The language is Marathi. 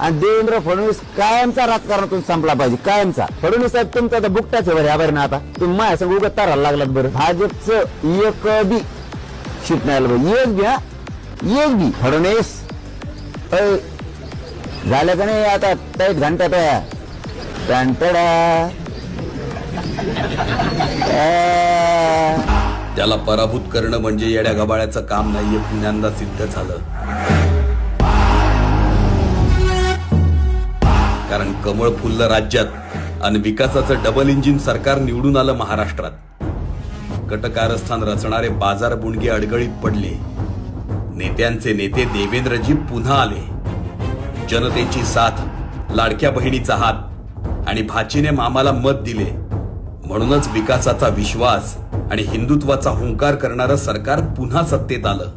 आणि देवेंद्र फडणवीस कायमचा राजकारणातून संपला पाहिजे, कायमचा. फडणवीस साहेब तुमचा आता बुकटाच आहे बरं, या बरं ना आता तुम्ही माझ्या संग उगत तारायला लागलात बरं. भाजपचं एक बी शीट नाही आलं बरं, एक बी. एक बी फडणवीस झालं का नाही आता टाईट घंटा त्या त्याला पराभूत करणं म्हणजे येड्या गबाळ्याचं काम नाहीये, पुण्यांदा सिद्ध झालं. कारण कमळ फुललं राज्यात आणि विकासाचं डबल इंजिन सरकार निवडून आलं महाराष्ट्रात. कटकारस्थान रचणारे बाजार बुणगे अडगळीत पडले. नेत्यांचे नेते देवेंद्रजी पुन्हा आले. जनतेची साथ, लाडक्या बहिणीचा हात आणि भाचीने मामाला मत दिले. म्हणूनच विकासाचा विश्वास आणि हिंदुत्वाचा हुंकार करणारं सरकार पुन्हा सत्तेत आलं.